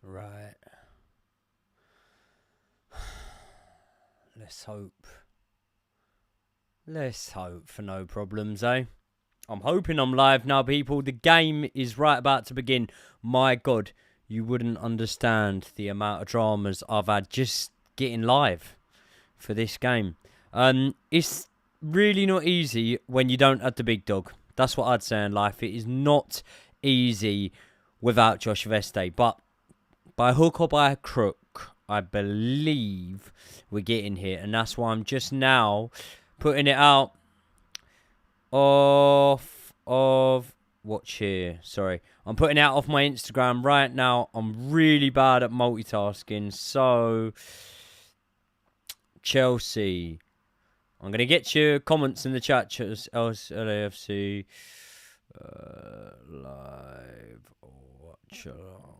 Right. Let's hope. Let's hope for no problems, eh? I'm hoping I'm live now, people. The game is right about to begin. My God, you wouldn't understand the amount of dramas I've had just getting live for this game. It's really not easy when you don't have the big dog. That's what I'd say in life. It is not easy without Josh Veste. But by hook or by crook, I believe we're getting here. And that's why I'm just now putting it out off of... Watch here. Sorry. I'm putting it out off my Instagram right now. I'm really bad at multitasking. So, Chelsea. I'm going to get your comments in the chat. LAFC live Watchalong.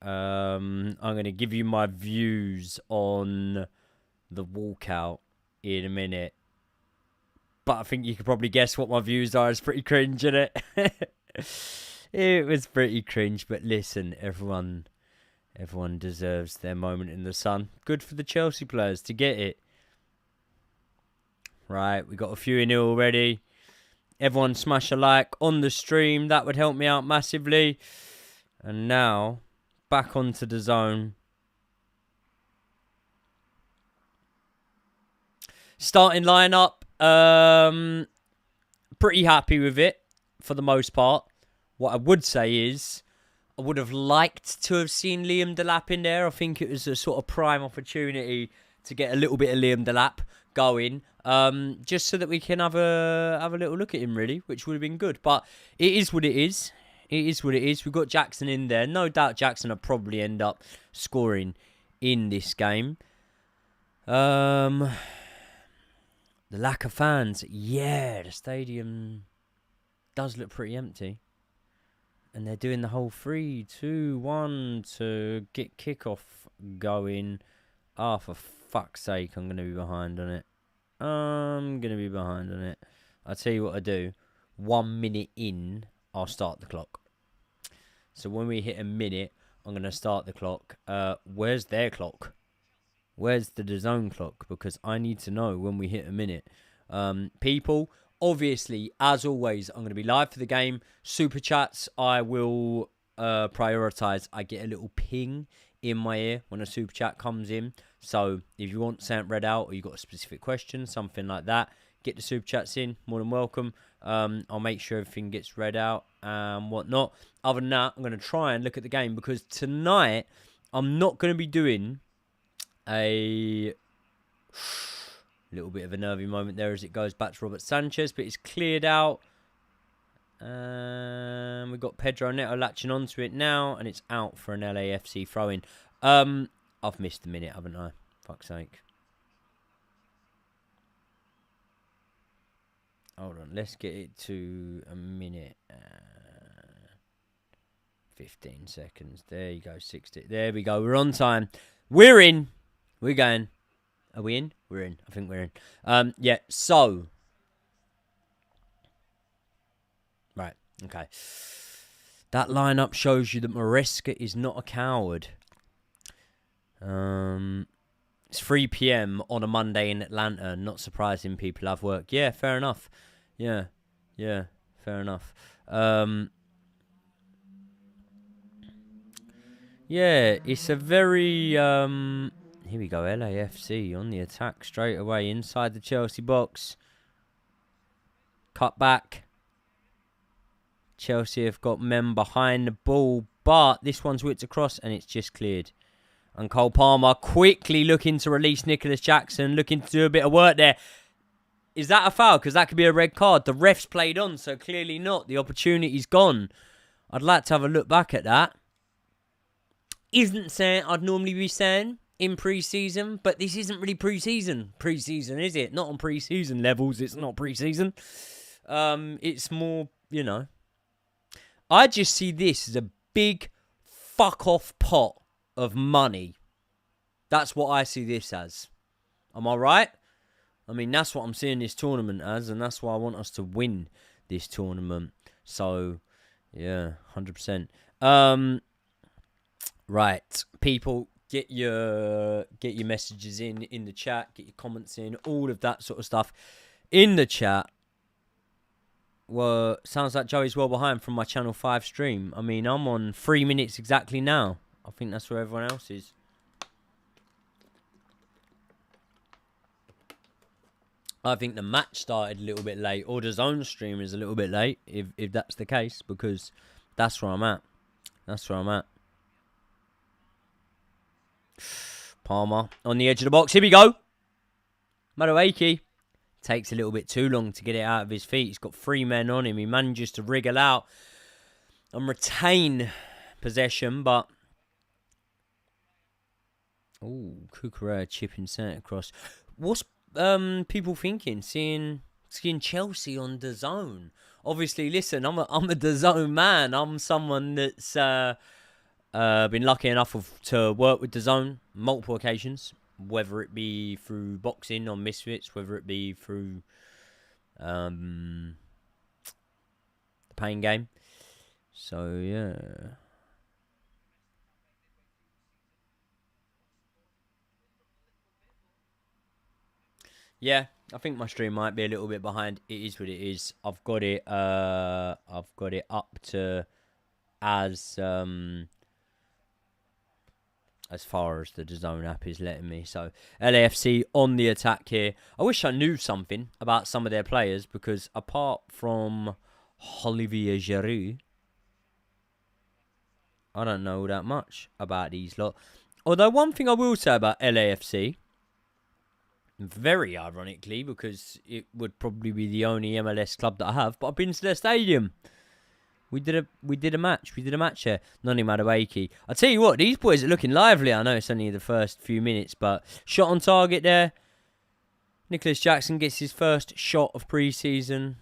I'm going to give you my views on the walkout in a minute. But I think you could probably guess what my views are. It's pretty cringe, isn't it? It was pretty cringe. But listen, everyone deserves their moment in the sun. Good for the Chelsea players to get it. Right, we got a few in here already. Everyone smash a like on the stream. That would help me out massively. And now, back onto the zone. Starting lineup. Pretty happy with it for the most part. What I would say is I would have liked to have seen Liam Delap in there. I think it was a sort of prime opportunity to get a little bit of Liam Delap going, just so that we can have a little look at him, really, which would have been good. But it is what it is. It is what it is. We've got Jackson in there. No doubt Jackson will probably end up scoring in this game. The lack of fans. Yeah, the stadium does look pretty empty. And they're doing the whole 3, 2, 1 to get kickoff going. Ah, for fuck's sake, I'm going to be behind on it. I'll tell you what I do. 1 minute in, I'll start the clock. So when we hit a minute, I'm going to start the clock. Where's their clock? Where's the DAZN clock? Because I need to know when we hit a minute. People, obviously, as always, I'm going to be live for the game. Super chats, I will prioritise. I get a little ping in my ear when a super chat comes in. So if you want something read out or you've got a specific question, something like that, get the super chats in. More than welcome. I'll make sure everything gets read out and whatnot. Other than that, I'm going to try and look at the game because tonight I'm not going to be doing a little bit of a nervy moment there as it goes back to Robert Sanchez, but it's cleared out. We've got Pedro Neto latching onto it now, and it's out for an LAFC throw-in. I've missed a minute, haven't I? Fuck's sake. Hold on, let's get it to a minute. 15 seconds. There you go, 60. There we go, we're on time. We're in. We're going. Are we in? We're in. I think we're in. Yeah, so. Right, okay. That lineup shows you that Maresca is not a coward. It's 3 p.m. on a Monday in Atlanta. Not surprising people have work. Yeah, fair enough. Yeah, fair enough. Yeah, it's a very... Here we go, LAFC on the attack straight away inside the Chelsea box. Cut back. Chelsea have got men behind the ball, but this one's whipped across and it's just cleared. And Cole Palmer quickly looking to release Nicholas Jackson, looking to do a bit of work there. Is that a foul? Because that could be a red card. The ref's played on, so clearly not. The opportunity's gone. I'd like to have a look back at that. Isn't saying I'd normally be saying in pre-season, but this isn't really pre-season, is it? Not on pre-season levels, it's not pre-season. It's more, you know. I just see this as a big fuck-off pot of money. That's what I see this as. Am I right? I mean, that's what I'm seeing this tournament as, and that's why I want us to win this tournament. So, yeah, 100%. Right, people, get your messages in the chat, get your comments in, all of that sort of stuff in the chat. Well, sounds like Joey's well behind from my Channel 5 stream. I mean, I'm on 3 minutes exactly now. I think that's where everyone else is. I think the match started a little bit late, or the zone stream is a little bit late, if that's the case, because that's where I'm at. That's where I'm at. Palmer on the edge of the box. Here we go. Madueke takes a little bit too long to get it out of his feet. He's got 3 men on him. He manages to wriggle out and retain possession, but... Ooh, Cucurella chipping centre across. What's people thinking? Seeing Chelsea on the zone. Obviously, listen, I'm a the zone man. I'm someone that's been lucky enough to work with the zone multiple occasions, whether it be through boxing on Misfits, whether it be through the Pain game. So yeah. Yeah, I think my stream might be a little bit behind. It is what it is. I've got it up to as far as the DAZN app is letting me. So LAFC on the attack here. I wish I knew something about some of their players, because apart from Olivier Giroud, I don't know that much about these lot. Although one thing I will say about LAFC, very ironically, because it would probably be the only MLS club that I have, but I've been to their stadium. We did a match. We did a match here. Noni Madueke. I tell you what, these boys are looking lively. I know it's only the first few minutes, but shot on target there. Nicholas Jackson gets his first shot of pre-season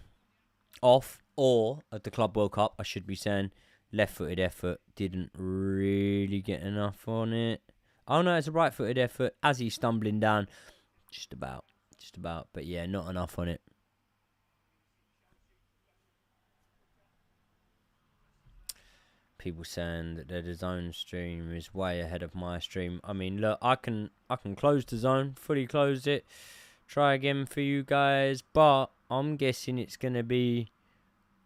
off, or at the Club World Cup, I should be saying. Left-footed effort. Didn't really get enough on it. Oh no, it's a right-footed effort as he's stumbling down. Just about. But yeah, not enough on it. People saying that their DAZN stream is way ahead of my stream. I mean, look, I can close DAZN, fully close it, try again for you guys, but I'm guessing it's going to be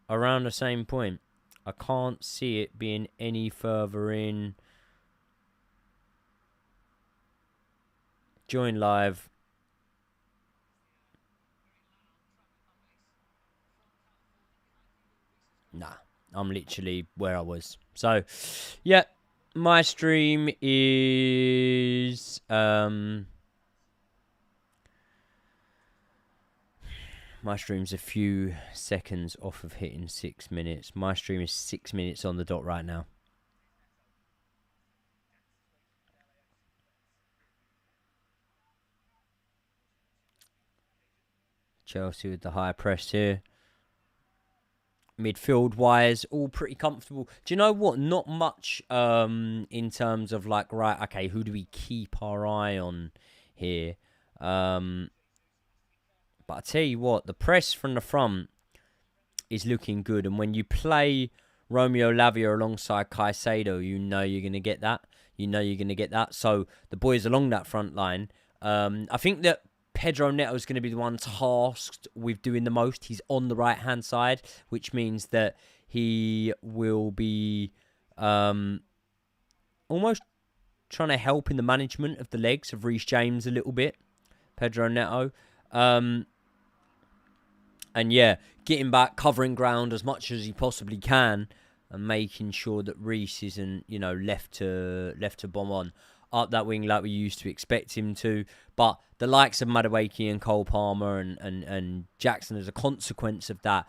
around the same point. I can't see it being any further in. Join live. Nah, I'm literally where I was. So, yeah, my stream is my stream's a few seconds off of hitting 6 minutes. My stream is 6 minutes on the dot right now. Chelsea with the high press here. Midfield-wise, all pretty comfortable. Do you know what? Not much in terms of like, right, okay, who do we keep our eye on here? But I tell you what, the press from the front is looking good. And when you play Romeo Lavia alongside Caicedo, you know you're going to get that. So the boys along that front line, I think that Pedro Neto is going to be the one tasked with doing the most. He's on the right-hand side, which means that he will be almost trying to help in the management of the legs of Reece James a little bit. Pedro Neto. And yeah, getting back, covering ground as much as he possibly can, and making sure that Reece isn't, left to bomb on up that wing like we used to expect him to. But the likes of Madueke and Cole Palmer and Jackson, as a consequence of that,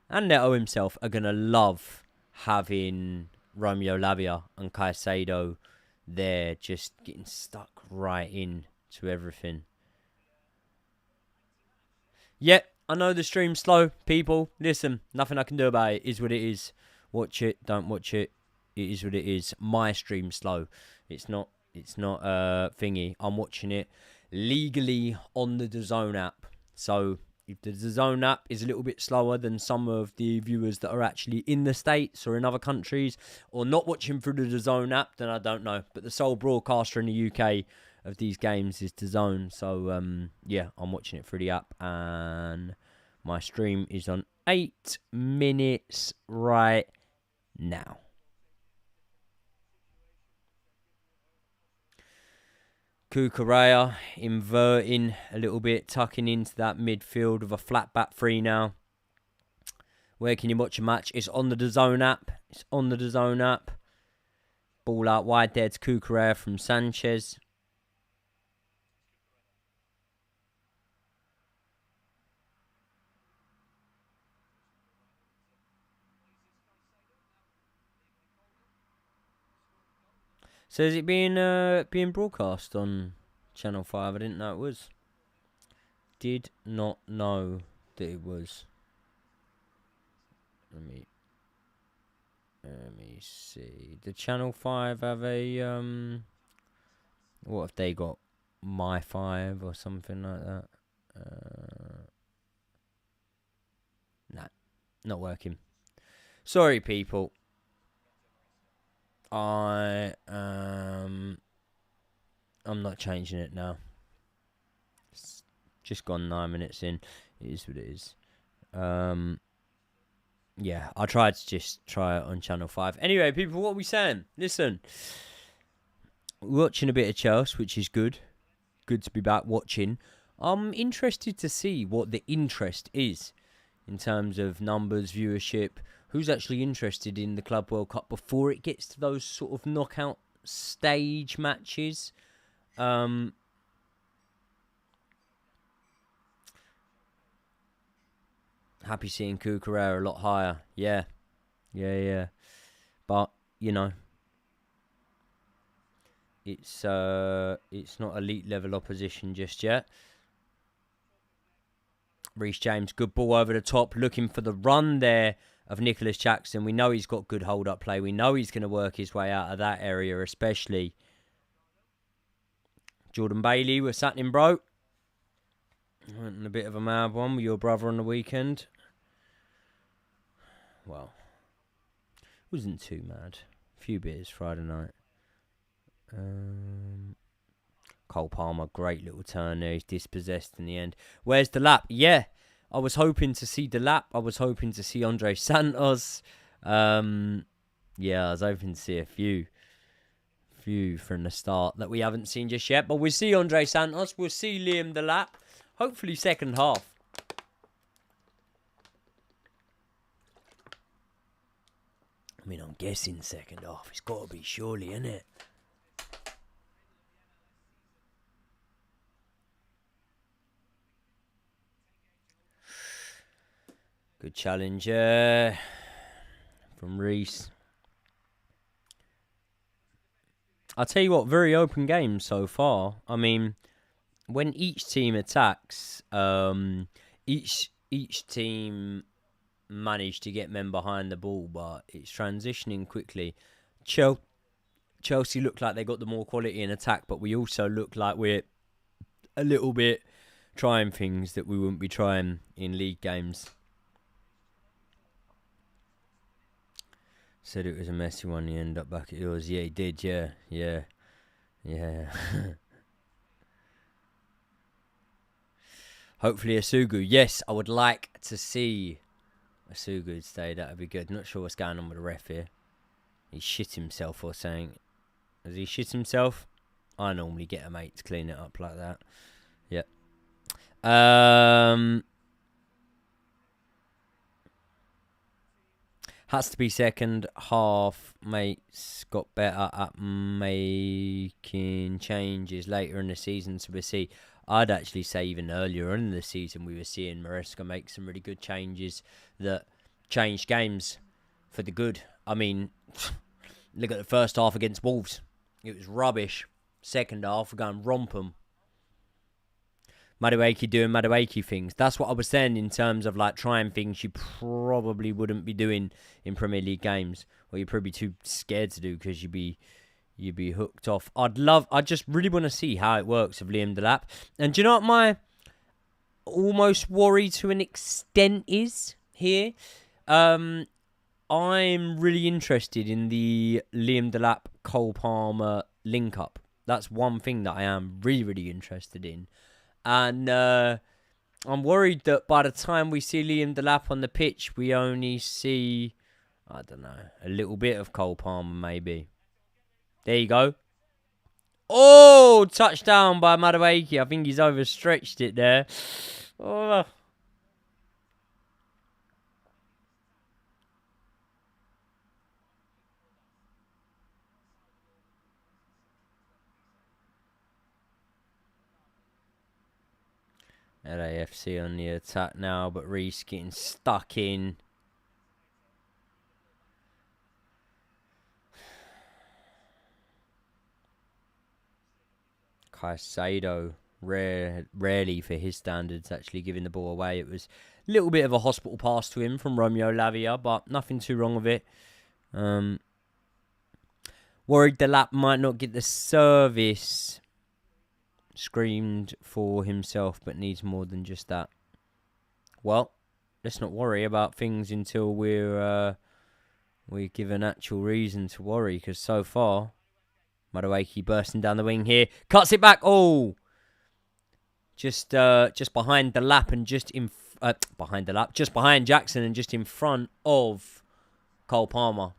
and Neto himself, are going to love having Romeo Lavia and Caicedo there, just getting stuck right in to everything. Yeah, I know the stream's slow, people. Listen, nothing I can do about it. It is what it is. Watch it, don't watch it. It is what it is. My stream's slow. It's not thingy. I'm watching it legally on the DAZN app. So If the DAZN app is a little bit slower than some of the viewers that are actually in the States or in other countries or not watching through the DAZN app, then I don't know. But the sole broadcaster in the UK of these games is DAZN. So, yeah, I'm watching it through the app. And my stream is on 8 minutes right now. Kukurea inverting a little bit, tucking into that midfield with a flat back three now. Where can you watch a match? It's on the DAZN app. It's on the DAZN app. Ball out wide there to Kukurea from Sanchez. So is it being broadcast on Channel 5? I didn't know it was. Did not know that it was. Let me see. Did Channel 5 have a what have they got? My 5 or something like that? Nah, not working. Sorry, people. I'm not changing it now. It's just gone 9 minutes in. It is what it is. Yeah, I tried to just try it on Channel 5. Anyway, people, what are we saying? Listen, we're watching a bit of Chelsea, which is good. Good to be back watching. I'm interested to see what the interest is in terms of numbers, viewership. Who's actually interested in the Club World Cup before it gets to those sort of knockout stage matches? Happy seeing Kukurea a lot higher. Yeah. But, you know, it's not elite level opposition just yet. Reece James, good ball over the top, looking for the run there of Nicholas Jackson. We know he's got good hold-up play. We know he's going to work his way out of that area, especially. Jordan Bailey, what's happening, bro? Went in a bit of a mad one with your brother on the weekend. Well, wasn't too mad. A few beers Friday night. Cole Palmer, great little turn there. He's dispossessed in the end. Where's the lap? Yeah, I was hoping to see the lap. I was hoping to see Andre Santos. Yeah, I was hoping to see a few from the start that we haven't seen just yet. But we'll see Andre Santos. We'll see Liam the lap. Hopefully second half. I mean, I'm guessing second half. It's got to be surely, isn't it? Good challenge from Reece. I'll tell you what, very open game so far. I mean, when each team attacks, each team managed to get men behind the ball, but it's transitioning quickly. Chelsea look like they got the more quality in attack, but we also look like we're a little bit trying things that we wouldn't be trying in league games. Said it was a messy one. He ended up back at yours. Yeah, he did. Yeah. Hopefully Asugu. Yes, I would like to see Asugu stay. That would be good. Not sure what's going on with the ref here. He shit himself or something. Has he shit himself? I normally get a mate to clean it up like that. Yep. Has to be second half. Mates got better at making changes later in the season. So we'll see. I'd actually say even earlier on in the season we were seeing Maresca make some really good changes that changed games for the good. I mean, look at the first half against Wolves. It was rubbish. Second half, we're going romp 'em. Madueke doing Madueke things. That's what I was saying in terms of like trying things you probably wouldn't be doing in Premier League games, or you're probably too scared to do because you'd be hooked off. I just really want to see how it works with Liam Delap. And do you know what almost worry to an extent is here. I'm really interested in the Liam Delap Cole Palmer link up. That's one thing that I am really, really interested in. And I'm worried that by the time we see Liam Delap on the pitch, we only see, I don't know, a little bit of Cole Palmer maybe. There you go. Oh, touchdown by Madueke. I think he's overstretched it there. Oh. LAFC on the attack now, but Reese getting stuck in. Caicedo, rarely for his standards, actually giving the ball away. It was a little bit of a hospital pass to him from Romeo Lavia, but nothing too wrong with it. Worried Delap might not get the service screamed for himself, but needs more than just that. Well, let's not worry about things until we're given actual reason to worry, because so far, Madueke bursting down the wing here, cuts it back. Oh, just behind the lap and just behind Jackson and just in front of Cole Palmer.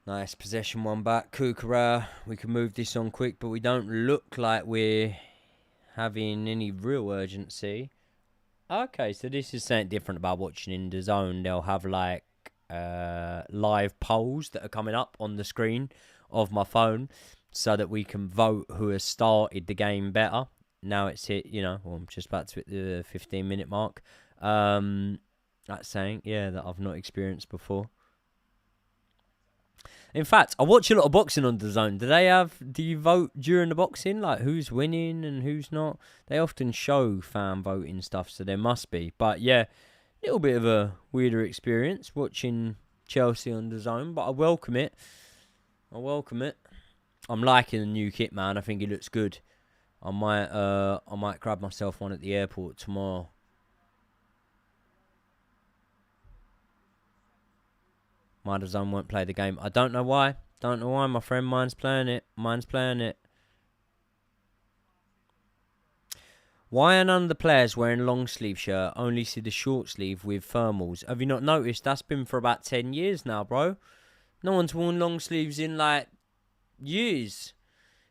Nice possession, one back. Kukara, we can move this on quick, but we don't look like we're having any real urgency. Okay, so this is something different about watching in the zone. They'll have like live polls that are coming up on the screen of my phone so that we can vote who has started the game better. Now it's hit, I'm just about to hit the 15-minute mark. That's saying, that I've not experienced before. In fact, I watch a lot of boxing on DAZN. Do you vote during the boxing? Like, who's winning and who's not? They often show fan voting stuff, so there must be. But, yeah, a little bit of a weirder experience watching Chelsea on DAZN, but I welcome it. I'm liking the new kit, man. I think it looks good. I might grab myself one at the airport tomorrow. My DAZN won't play the game. I don't know why. My friend. Mine's playing it. Why are none of the players wearing long sleeve shirt? Only see the short sleeve with thermals. Have you not noticed? That's been for about 10 years now, bro. No one's worn long sleeves in like years.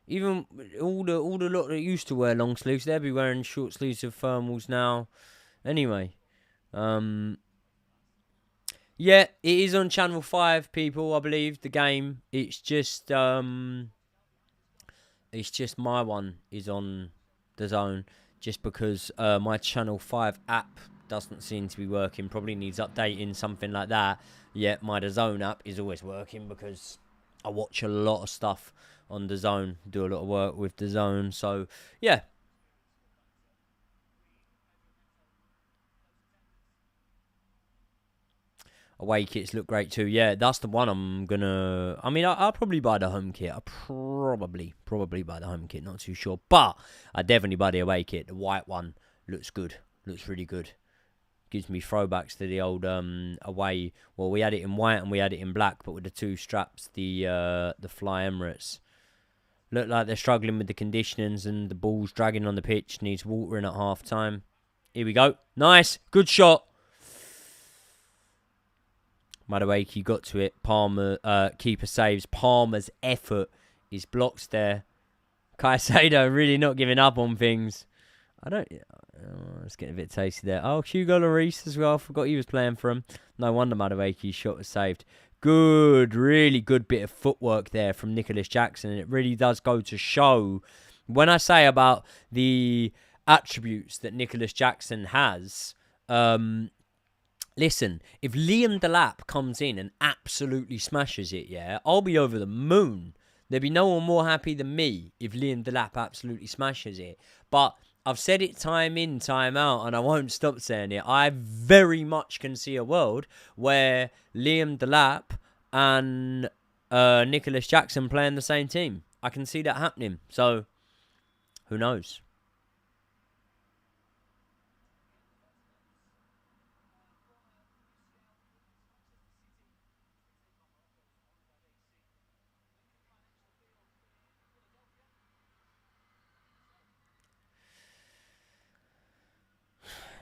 Even all the lot that used to wear long sleeves, they'll be wearing short sleeves of thermals now. Anyway, yeah, it is on Channel 5, people, I believe, the game. It's just my one is on DAZN, just because my Channel 5 app doesn't seem to be working. Probably needs updating, something like that. Yet my DAZN app is always working because I watch a lot of stuff on DAZN, do a lot of work with DAZN. So, yeah. Away kits look great too. Yeah, that's the one I'm gonna. I mean, I'll probably buy the home kit. I'll probably buy the home kit. Not too sure, but I definitely buy the away kit. The white one looks good. Looks really good. Gives me throwbacks to the old away. Well, we had it in white and we had it in black, but with the two straps, the Fly Emirates look like they're struggling with the conditionings and the ball's dragging on the pitch. Needs watering at half time. Here we go. Nice, good shot. Madueke got to it. Palmer, keeper saves. Palmer's effort is blocked there. Caicedo really not giving up on things. It's getting a bit tasty there. Oh, Hugo Lloris as well. I forgot he was playing for him. No wonder Madueke's shot was saved. Good, really good bit of footwork there from Nicholas Jackson. And it really does go to show, when I say about the attributes that Nicholas Jackson has, listen, if Liam Delap comes in and absolutely smashes it, I'll be over the moon. There'd be no one more happy than me if Liam Delap absolutely smashes it. But I've said it time in, time out, and I won't stop saying it. I very much can see a world where Liam Delap and Nicholas Jackson play in the same team. I can see that happening. So, who knows?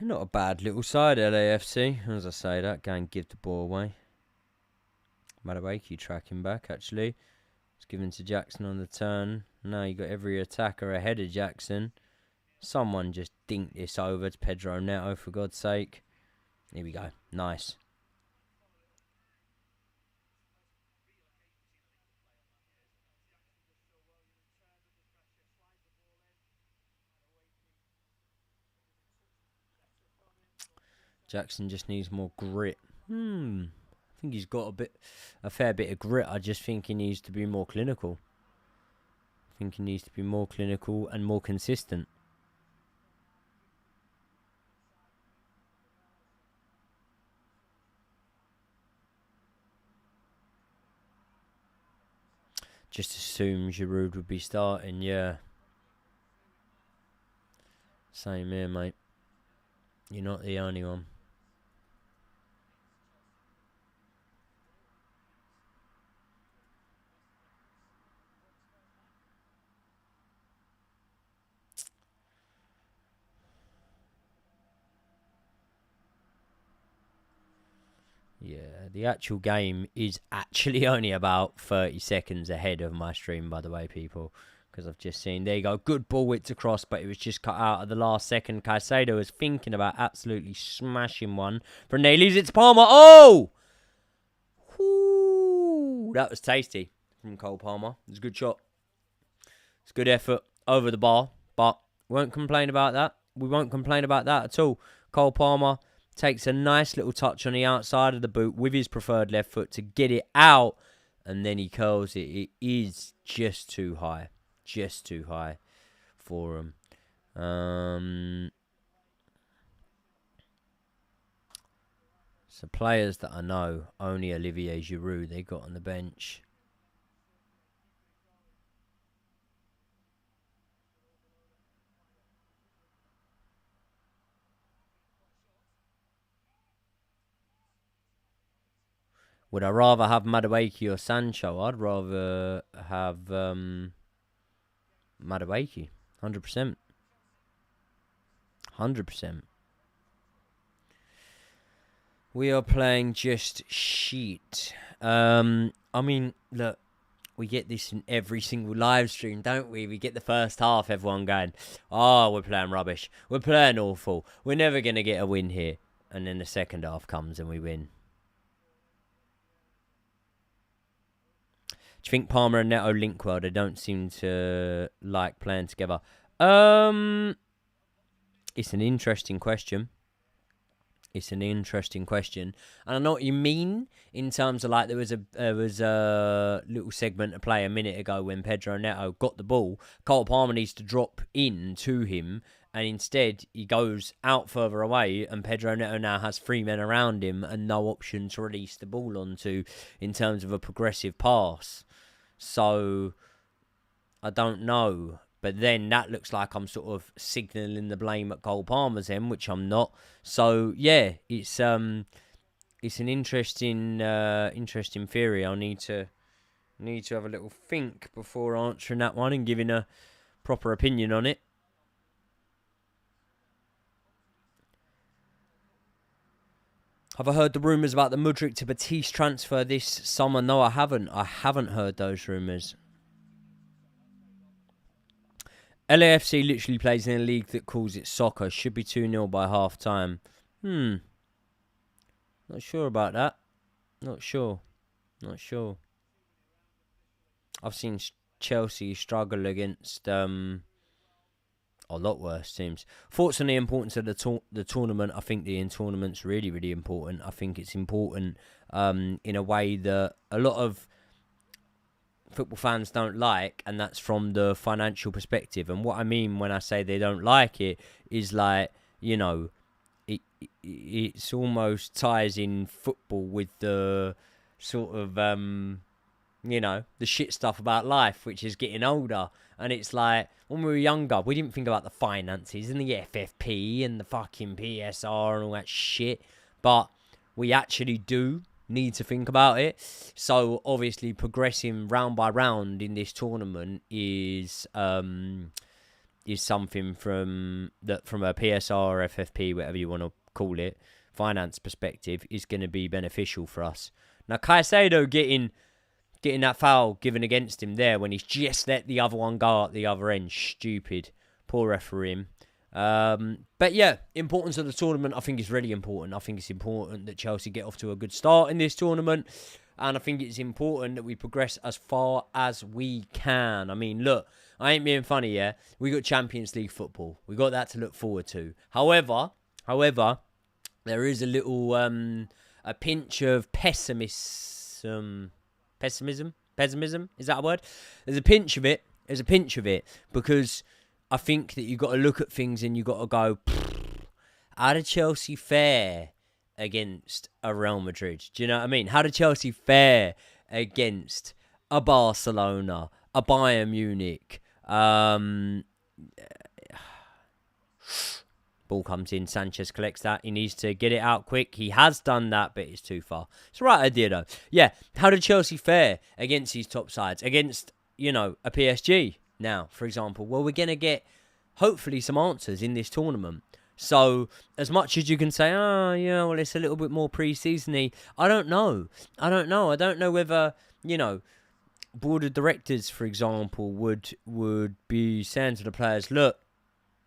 Not a bad little side, LAFC. As I say that, go and give the ball away. Madueke tracking back, actually. It's given to Jackson on the turn. Now you got every attacker ahead of Jackson. Someone just dinked this over to Pedro Neto, for God's sake. Here we go. Nice. Jackson just needs more grit. I think he's got a fair bit of grit. I just think he needs to be more clinical. I think he needs to be more clinical and more consistent. Just assume Giroud would be starting, yeah. Same here, mate. You're not the only one. Yeah, the actual game is actually only about 30 seconds ahead of my stream, by the way, people. Because I've just seen, there you go, good ball width across, but it was just cut out at the last second. Caicedo was thinking about absolutely smashing one. Brunei leaves it to Palmer. Oh! Ooh, that was tasty from Cole Palmer. It was a good shot. It's good effort over the bar, but we won't complain about that. We won't complain about that at all. Cole Palmer takes a nice little touch on the outside of the boot with his preferred left foot to get it out, and then he curls it. It is just too high. Just too high for him. So players that I know, only Olivier Giroud they got on the bench. Would I rather have Madueke or Sancho? I'd rather have Madueke. 100%. 100%. We are playing just shit. I mean, look, we get this in every single live stream, don't we? We get the first half, everyone going, oh, we're playing rubbish. We're playing awful. We're never going to get a win here. And then the second half comes and we win. Do you think Palmer and Neto link well? They don't seem to like playing together. It's an interesting question. It's an interesting question, and I know what you mean in terms of like there was a little segment to play a minute ago when Pedro Neto got the ball. Cole Palmer needs to drop in to him, and instead he goes out further away, and Pedro Neto now has 3 men around him and no option to release the ball onto in terms of a progressive pass. So I don't know. But then that looks like I'm sort of signalling the blame at Cole Palmer's end, which I'm not. So yeah, it's an interesting theory. I'll need to have a little think before answering that one and giving a proper opinion on it. Have I heard the rumours about the Mudryk to Batiste transfer this summer? No, I haven't. I haven't heard those rumours. LAFC literally plays in a league that calls it soccer. Should be 2-0 by half time. Not sure about that. Not sure. I've seen Chelsea struggle against a lot worse teams. Thoughts on the importance of the tournament? I think the in-tournament's really, really important. I think it's important in a way that a lot of football fans don't like, and that's from the financial perspective. And what I mean when I say they don't like it is like, you know, it's almost ties in football with the sort of you know, the shit stuff about life, which is getting older. And it's like, when we were younger, we didn't think about the finances and the FFP and the fucking PSR and all that shit. But we actually do need to think about it. So obviously progressing round by round in this tournament is something from a PSR, FFP, whatever you want to call it, finance perspective, is going to be beneficial for us. Now, Caicedo getting that foul given against him there when he's just let the other one go at the other end. Stupid. Poor referee. But yeah, importance of the tournament, I think is really important. I think it's important that Chelsea get off to a good start in this tournament. And I think it's important that we progress as far as we can. I mean, look, I ain't being funny, yeah? We got Champions League football. We got that to look forward to. However, there is a little, a pinch of pessimism. Pessimism? Is that a word? There's a pinch of it. Because I think that you've got to look at things and you've got to go, how did Chelsea fare against a Real Madrid? Do you know what I mean? How did Chelsea fare against a Barcelona, a Bayern Munich? Ball comes in, Sanchez collects that. He needs to get it out quick. He has done that, but it's too far. It's the right idea, though. Yeah, how did Chelsea fare against these top sides? Against, you know, a PSG now, for example. Well, we're going to get, hopefully, some answers in this tournament. So, as much as you can say, oh, yeah, well, it's a little bit more pre-season-y, I don't know. I don't know whether, you know, board of directors, for example, would be saying to the players, look,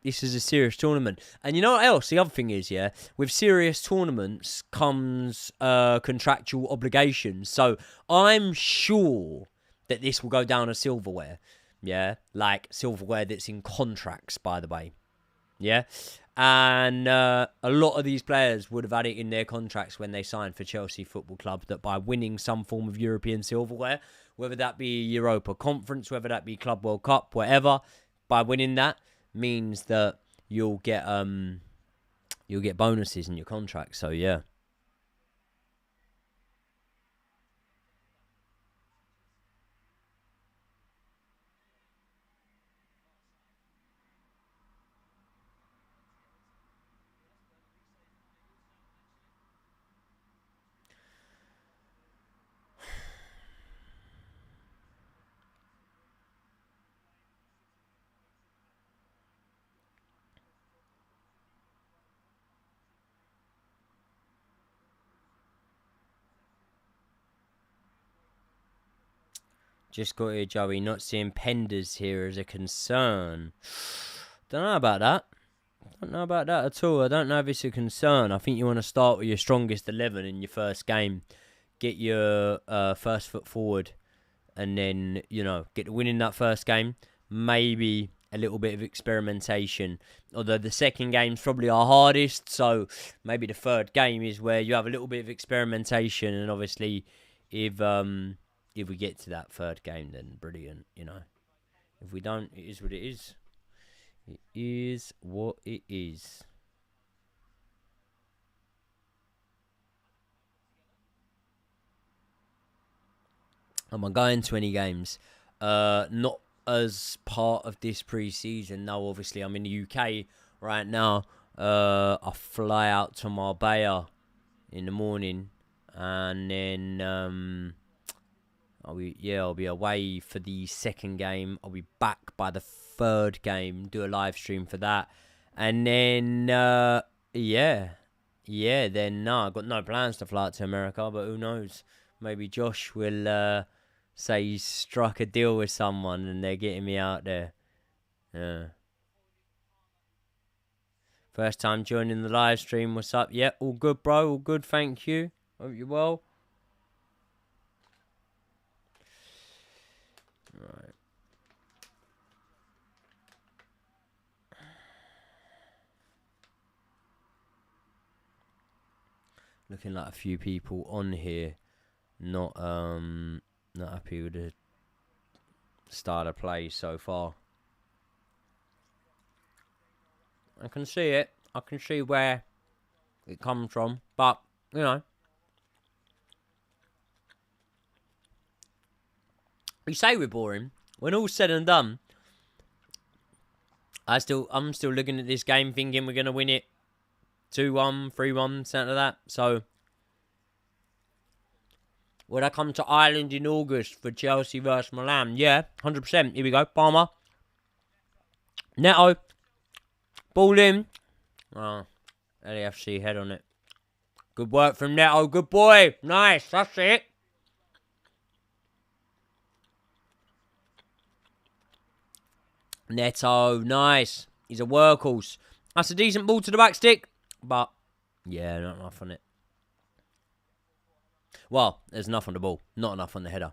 this is a serious tournament. And you know what else? The other thing is, yeah, with serious tournaments comes contractual obligations. So I'm sure that this will go down as silverware. Yeah, like silverware that's in contracts, by the way. Yeah. And a lot of these players would have had it in their contracts when they signed for Chelsea Football Club that by winning some form of European silverware, whether that be Europa Conference, whether that be Club World Cup, whatever, by winning that, means that you'll get bonuses in your contract. So yeah. Just got here, Joey. Not seeing Penders here as a concern. Don't know about that. Don't know about that at all. I don't know if it's a concern. I think you want to start with your strongest 11 in your first game. Get your first foot forward. And then, you know, get the win in that first game. Maybe a little bit of experimentation. Although the second game's probably our hardest. So maybe the third game is where you have a little bit of experimentation. And obviously, if we get to that third game, then brilliant, you know. If we don't, it is what it is. It is what it is. Am I going to any games? Not as part of this pre-season. No, obviously, I'm in the UK right now. I fly out to Marbella in the morning. And then I'll be away for the second game. I'll be back by the third game. Do a live stream for that. And then, then no, I've got no plans to fly out to America, but who knows? Maybe Josh will say he's struck a deal with someone and they're getting me out there. Yeah. First time joining the live stream. What's up? Yeah, all good, bro. All good, thank you. Hope you're well. Right. Looking like a few people on here not happy with the style of play so far. I can see it. I can see where it comes from. But, you know. We say we're boring. When all's said and done, I'm still looking at this game thinking we're going to win it 2-1, 3-1, something like that. So, would I come to Ireland in August for Chelsea versus Milan? Yeah, 100%. Here we go. Palmer. Neto. Ball in. Oh, LAFC head on it. Good work from Neto. Good boy. Nice. That's it. Neto. Nice. He's a workhorse. That's a decent ball to the back stick. But, yeah, not enough on it. Well, there's enough on the ball. Not enough on the header.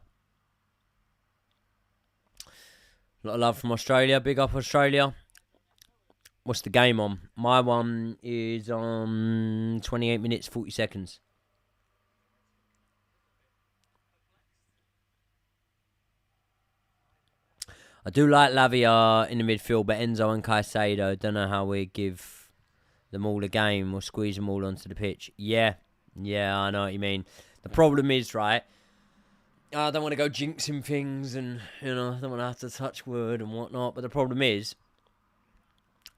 A lot of love from Australia. Big up Australia. What's the game on? My one is on 28 minutes, 40 seconds. I do like Lavia in the midfield, but Enzo and Caicedo, don't know how we give them all a game or squeeze them all onto the pitch. Yeah, I know what you mean. The problem is, right, I don't want to go jinxing things and, you know, I don't want to have to touch wood and whatnot, but the problem is,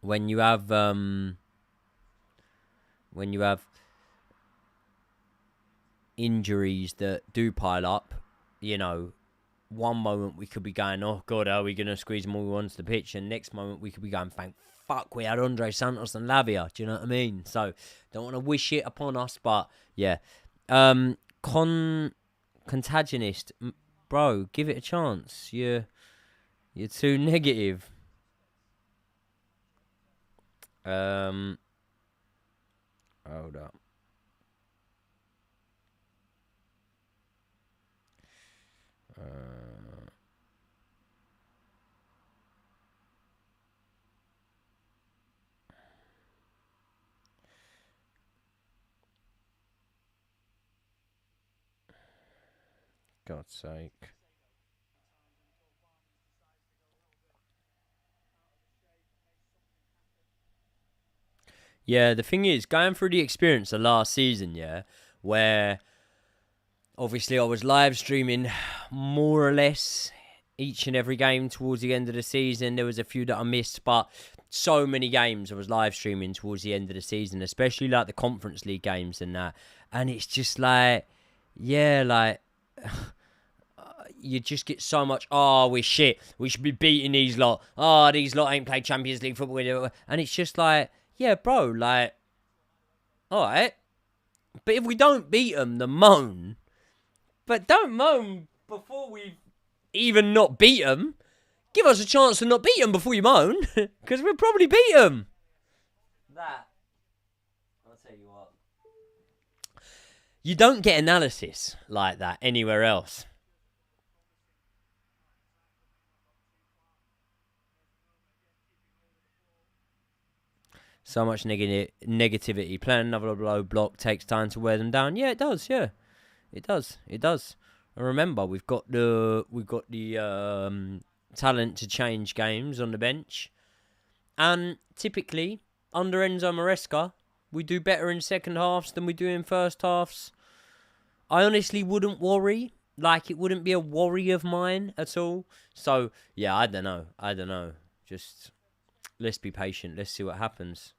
when you have injuries that do pile up, you know, one moment we could be going, oh God, are we going to squeeze them all onto the pitch? And next moment we could be going, thank fuck we had Andre Santos and Lavia. Do you know what I mean? So, don't want to wish it upon us, but yeah. Contagionist, bro, give it a chance. You're too negative. Hold up. God's sake. Yeah, the thing is, going through the experience of last season, yeah, where obviously I was live streaming more or less each and every game towards the end of the season. There was a few that I missed, but so many games I was live streaming towards the end of the season, especially like the Conference League games and that. And it's just like, yeah, like, you just get so much, oh, we're shit. We should be beating these lot. Oh, these lot ain't played Champions League football. And it's just like, yeah, bro, like, all right. But if we don't beat them, then moan. But don't moan before we've even not beat them. Give us a chance to not beat them before you moan. Because we'll probably beat them. That, I'll tell you what. You don't get analysis like that anywhere else. So much negativity. Playing another low block takes time to wear them down. Yeah, it does. Yeah, it does. It does. And remember, we've got the talent to change games on the bench, and typically under Enzo Maresca, we do better in second halves than we do in first halves. I honestly wouldn't worry. Like, it wouldn't be a worry of mine at all. So yeah, I don't know. Just let's be patient. Let's see what happens.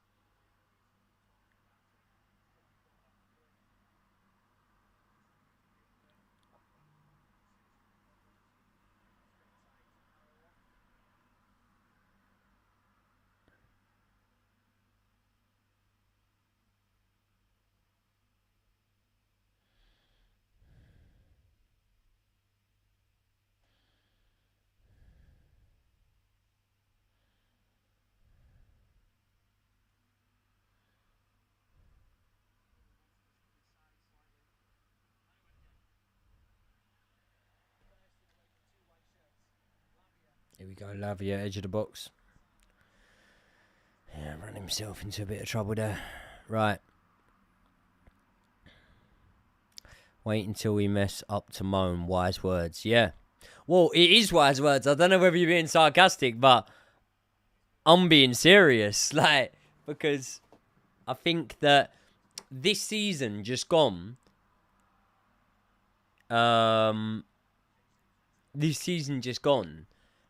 Here we go, Lavia, edge of the box. Yeah, ran himself into a bit of trouble there. Right. Wait until we mess up to moan. Wise words. Yeah. Well, it is wise words. I don't know whether you're being sarcastic, but I'm being serious. Like, because I think that this season just gone,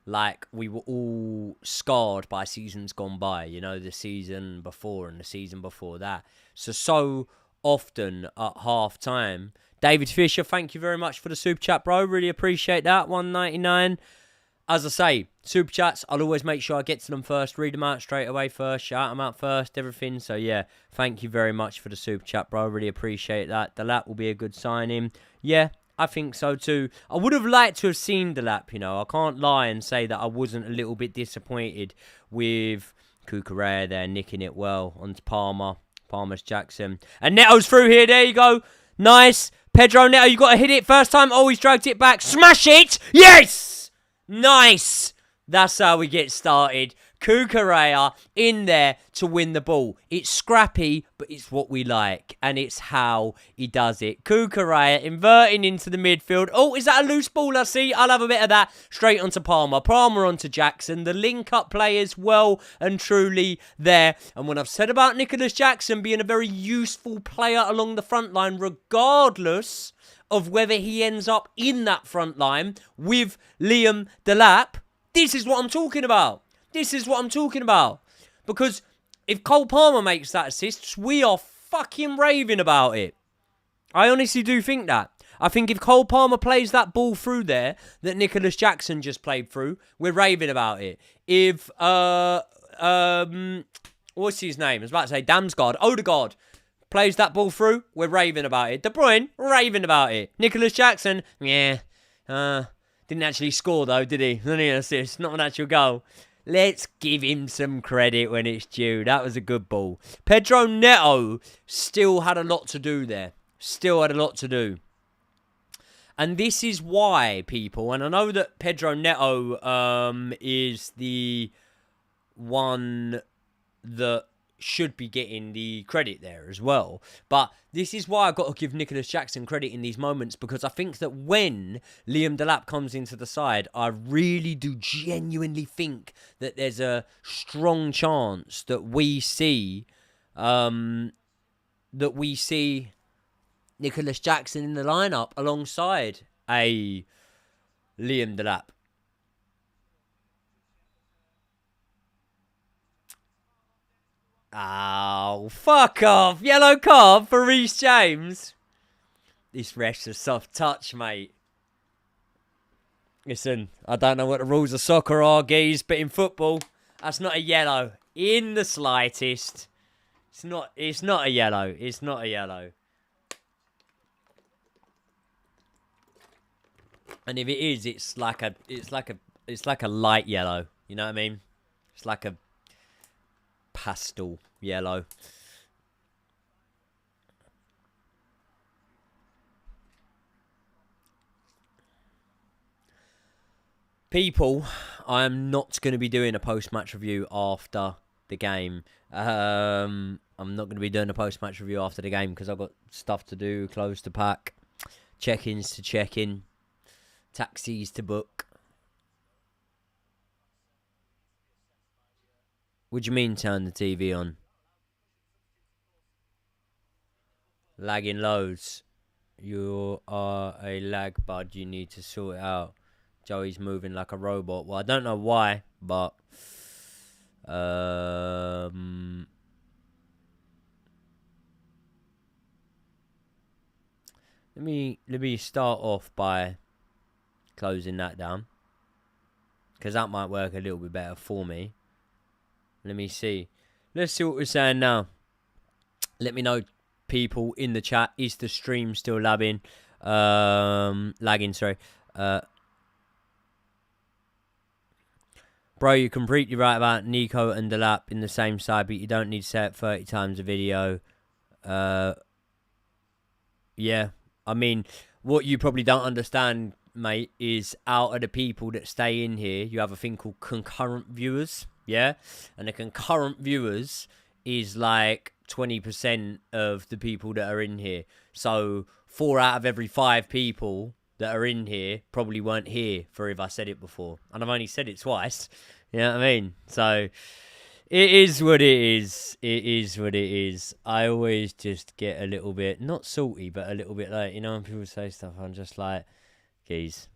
like, we were all scarred by seasons gone by, you know, the season before and the season before that. So often at half time, David Fisher, thank you very much for the super chat, bro. Really appreciate that. $1.99. As I say, super chats, I'll always make sure I get to them first, read them out straight away first, shout them out first, everything. So yeah, thank you very much for the super chat, bro. Really appreciate that. The lap will be a good signing. Yeah, I think so too. I would have liked to have seen the lap, you know. I can't lie and say that I wasn't a little bit disappointed with Cucurella there nicking it well onto Palmer. Palmer's Jackson. And Neto's through here. There you go. Nice. Pedro Neto, you got to hit it first time. Oh, he's dragged it back. Smash it. Yes. Nice. That's how we get started. Cucurella in there to win the ball. It's scrappy, but it's what we like. And it's how he does it. Cucurella inverting into the midfield. Oh, is that a loose ball I see? I'll have a bit of that. Straight onto Palmer. Palmer onto Jackson. The link-up players well and truly there. And when I've said about Nicholas Jackson being a very useful player along the front line, regardless of whether he ends up in that front line with Liam Delap, this is what I'm talking about. This is what I'm talking about. Because if Cole Palmer makes that assist, we are fucking raving about it. I honestly do think that. I think if Cole Palmer plays that ball through there that Nicholas Jackson just played through, we're raving about it. If, what's his name? I was about to say Damsgaard. Odegaard plays that ball through, we're raving about it. De Bruyne, raving about it. Nicholas Jackson, yeah. Didn't actually score though, did he? Only an assist, not an actual goal. Let's give him some credit when it's due. That was a good ball. Pedro Neto still had a lot to do there. Still had a lot to do. And this is why, people, and I know that Pedro Neto is the one that should be getting the credit there as well. But this is why I've got to give Nicholas Jackson credit in these moments, because I think that when Liam Delap comes into the side, I really do genuinely think that there's a strong chance that we see Nicholas Jackson in the lineup alongside a Liam Delap. Oh, fuck off. Yellow card for Reece James. This ref's a soft touch, mate. Listen, I don't know what the rules of soccer are, geez, but in football, that's not a yellow in the slightest. It's not a yellow. It's not a yellow. And if it is, it's like a light yellow. You know what I mean? It's like a pastel yellow. People, I am not going to be doing a post-match review after the game. I'm not going to be doing a post-match review after the game because I've got stuff to do, clothes to pack, check-ins to check-in, taxis to book. What do you mean turn the TV on? Lagging loads. You are a lag bud. You need to sort it out. Joey's moving like a robot. Well, I don't know why, but let me start off by closing that down, because that might work a little bit better for me. Let me see. Let's see what we're saying now. Let me know, people in the chat. Is the stream still lagging? Sorry. Bro, you're completely right about Nico and Delap in the same side, but you don't need to say it 30 times a video. Yeah. I mean, what you probably don't understand, mate, is out of the people that stay in here, you have a thing called concurrent viewers. Yeah? And the concurrent viewers is like 20% of the people that are in here. So 4 out of every 5 people that are in here probably weren't here for if I said it before. And I've only said it twice. You know what I mean? So it is what it is. It is what it is. I always just get a little bit, not salty, but a little bit like, you know, when people say stuff, I'm just like, geez,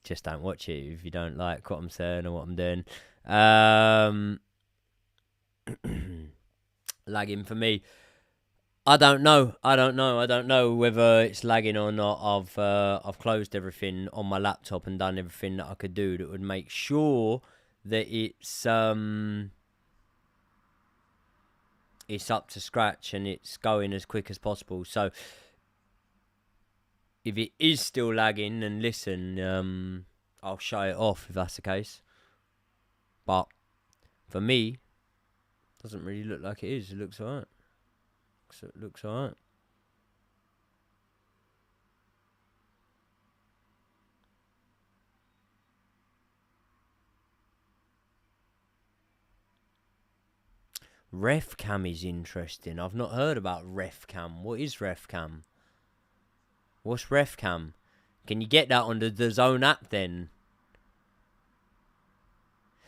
just don't watch it if you don't like what I'm saying or what I'm doing. Lagging for me. I don't know whether it's lagging or not. I've closed everything on my laptop and done everything that I could do that would make sure that it's up to scratch and it's going as quick as possible. So if it is still lagging, then listen, I'll shut it off if that's the case. But for me, it doesn't really look like it is. It looks alright. It looks alright. RefCam is interesting. I've not heard about RefCam. What is RefCam? What's RefCam? Can you get that on the DAZN app then?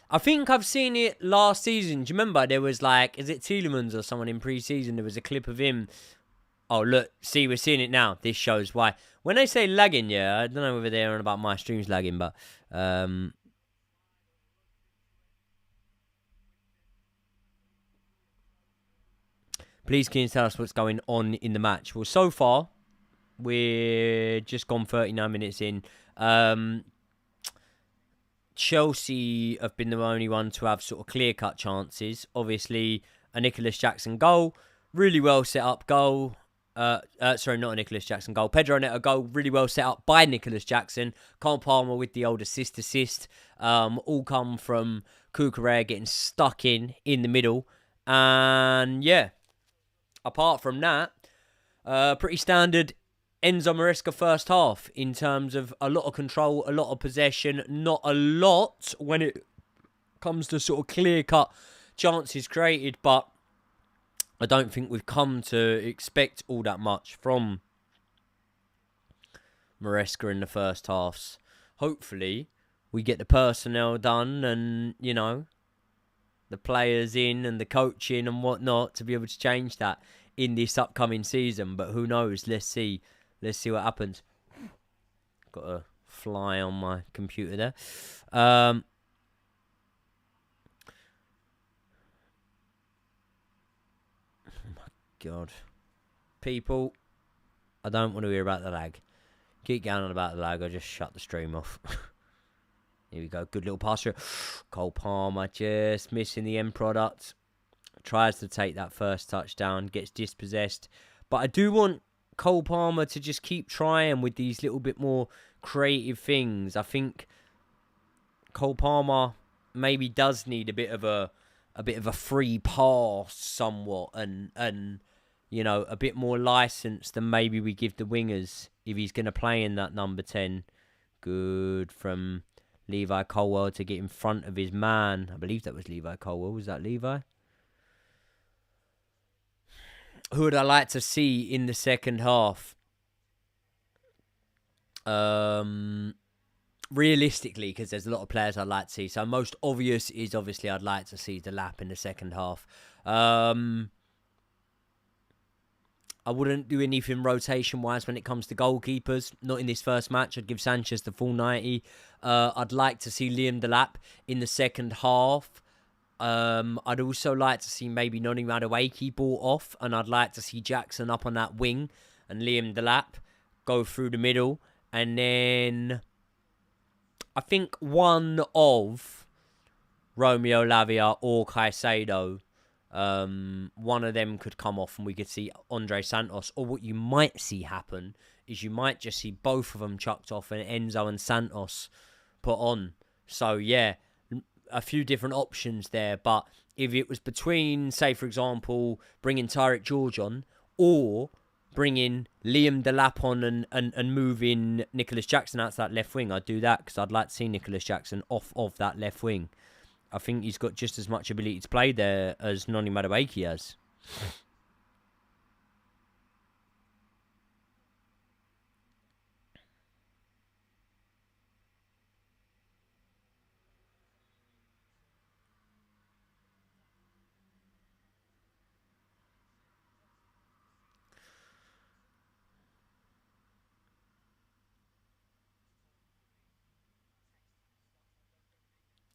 I think I've seen it last season. Do you remember there was like, is it Tielemans or someone in pre-season? There was a clip of him. Oh, look. See, we're seeing it now. This shows why. When they say lagging, yeah, I don't know whether they're on about my streams lagging, but... Please can you tell us what's going on in the match? Well, so far, we're just gone 39 minutes in. Chelsea have been the only one to have sort of clear-cut chances. Obviously, a Nicholas Jackson goal. Really well set up goal. Sorry, not a Nicholas Jackson goal. Pedro Neto goal. Really well set up by Nicholas Jackson. Cole Palmer with the old assist. All come from Cucurella getting stuck in the middle. And, yeah. Apart from that, pretty standard Enzo Maresca first half in terms of a lot of control, a lot of possession, not a lot when it comes to sort of clear-cut chances created, but I don't think we've come to expect all that much from Maresca in the first halves. Hopefully, we get the personnel done and, you know, the players in and the coaching and whatnot to be able to change that in this upcoming season. But who knows? Let's see what happens. Got a fly on my computer there. Oh my God. People, I don't want to hear about the lag. Keep going on about the lag, I'll just shut the stream off. Here we go. Good little pass through. Cole Palmer just missing the end product. Tries to take that first touchdown. Gets dispossessed. But I do want Cole Palmer to just keep trying with these little bit more creative things. I think Cole Palmer maybe does need a bit of a free pass somewhat and you know, a bit more license than maybe we give the wingers if he's going to play in that number 10. Good from Levi Colwell to get in front of his man. I believe that was Levi Colwell. Was that Levi? Who would I like to see in the second half? Realistically, because there's a lot of players I'd like to see. So most obvious is obviously I'd like to see the Lafc in the second half. I wouldn't do anything rotation-wise when it comes to goalkeepers. Not in this first match. I'd give Sanchez the full 90. I'd like to see Liam Delap in the second half. I'd also like to see maybe Noni Madueke brought off. And I'd like to see Jackson up on that wing. And Liam Delap go through the middle. And then I think one of Romeo Lavia or Caicedo, one of them could come off and we could see Andre Santos. Or what you might see happen is you might just see both of them chucked off and Enzo and Santos put on. So, yeah, a few different options there. But if it was between, say, for example, bringing Tyreek George on or bringing Liam Delap on and moving Nicholas Jackson out to that left wing, I'd do that because I'd like to see Nicholas Jackson off of that left wing. I think he's got just as much ability to play there as Noni Madueke has.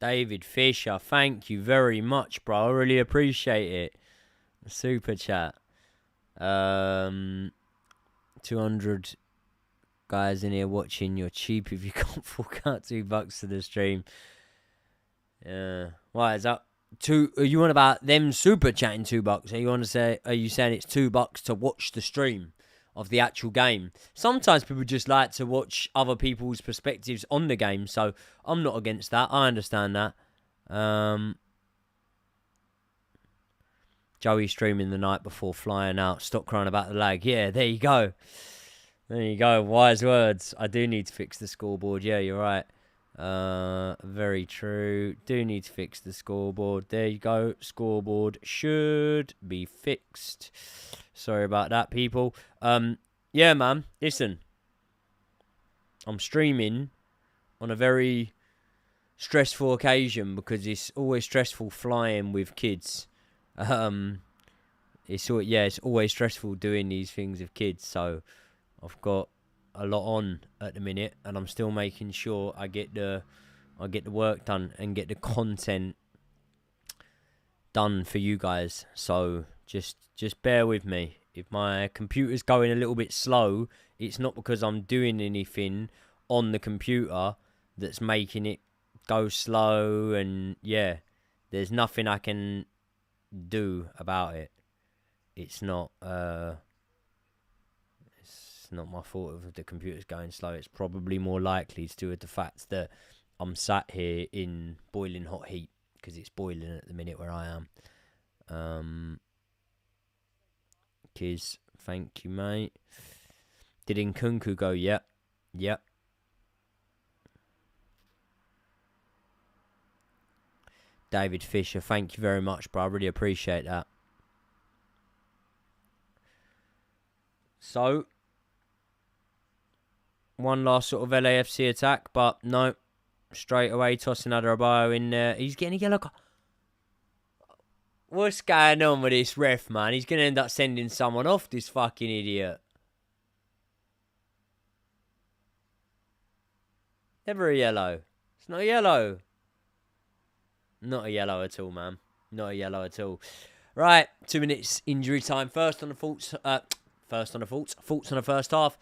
David Fisher, thank you very much, bro. I really appreciate it. Super chat. 200 guys in here watching. You're cheap if you can't fork out $2 for the stream. Yeah. Why is that? Are you on about them super chatting $2? Are you saying it's $2 to watch the stream of the actual game? Sometimes people just like to watch other people's perspectives on the game, so I'm not against that. I understand that. Joey streaming the night before flying out. Stop crying about the lag. Yeah, there you go. There you go. Wise words. I do need to fix the scoreboard. Yeah, you're right. Very true. Do need to fix the scoreboard. There you go. Scoreboard should be fixed. Sorry about that, people. Yeah, man. Listen. I'm streaming on a very stressful occasion because it's always stressful flying with kids. It's always stressful doing these things with kids. So I've got a lot on at the minute, and I'm still making sure I get the work done and get the content done for you guys. So just bear with me. If my computer's going a little bit slow, it's not because I'm doing anything on the computer that's making it go slow, and yeah, there's nothing I can do about it. It's not my fault if the computer's going slow. It's probably more likely to do with the fact that I'm sat here in boiling hot heat because it's boiling at the minute where I am. Kiz, thank you, mate. Did Nkunku go? Yep. David Fisher, thank you very much, bro. I really appreciate that. So, one last sort of LAFC attack, but no. Straight away, tossing Adarabioyo in there. He's getting a yellow card. What's going on with this ref, man? He's going to end up sending someone off, this fucking idiot. Never a yellow. It's not a yellow. Not a yellow at all, man. Not a yellow at all. Right, 2 minutes injury time. Thoughts on the first half.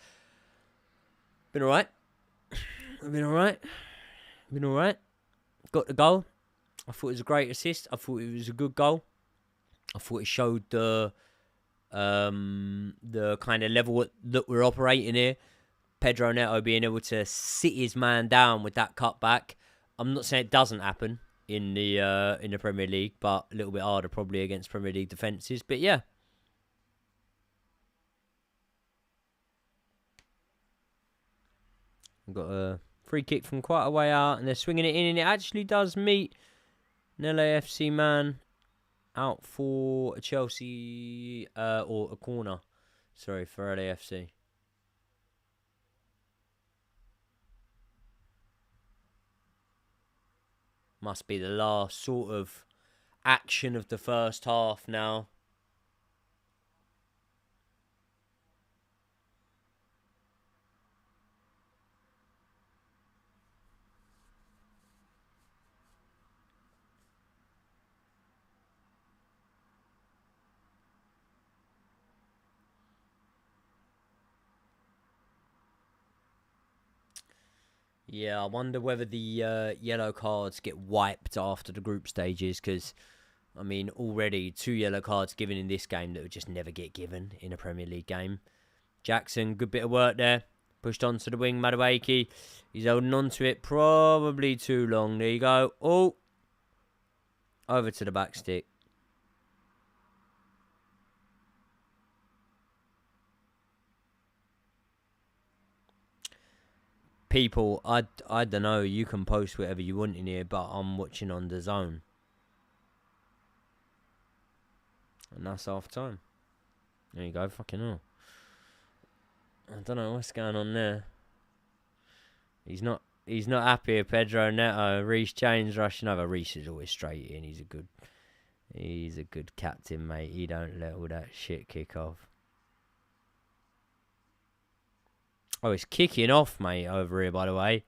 Been alright. Got the goal. I thought it was a great assist. I thought it was a good goal. I thought it showed the kind of level that we're operating here. Pedro Neto being able to sit his man down with that cutback. I'm not saying it doesn't happen in the Premier League, but a little bit harder probably against Premier League defences. But yeah. We've got a free kick from quite a way out, and they're swinging it in, and it actually does meet an LAFC man out for a Chelsea, or a corner. Sorry, for LAFC. Must be the last sort of action of the first half now. Yeah, I wonder whether the yellow cards get wiped after the group stages, because, I mean, already 2 yellow cards given in this game that would just never get given in a Premier League game. Jackson, good bit of work there. Pushed onto the wing, Madueke. He's holding on to it probably too long. There you go. Oh, over to the back stick. People, I don't know, you can post whatever you want in here, but I'm watching on the zone. And that's half time. There you go, fucking hell. I don't know what's going on there. He's not happy with Pedro Neto. Reece James rushing over. Reece is always straight in. He's a good captain, mate. He don't let all that shit kick off. Oh, it's kicking off, mate, over here, by the way.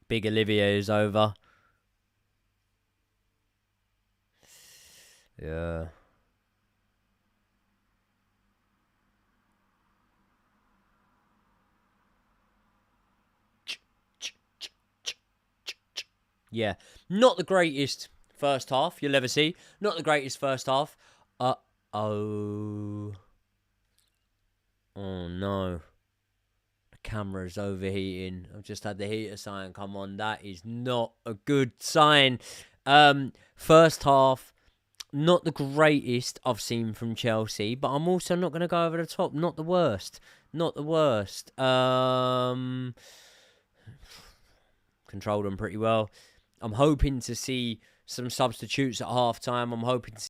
Big Olivier is over. Yeah. Yeah. Not the greatest first half you'll ever see. Not the greatest first half. Oh. Oh no. The camera's overheating. I've just had the heater sign come on. That is not a good sign. First half, not the greatest I've seen from Chelsea, but I'm also not going to go over the top. Not the worst. Not the worst. Controlled them pretty well. I'm hoping to see some substitutes at half time. I'm hoping to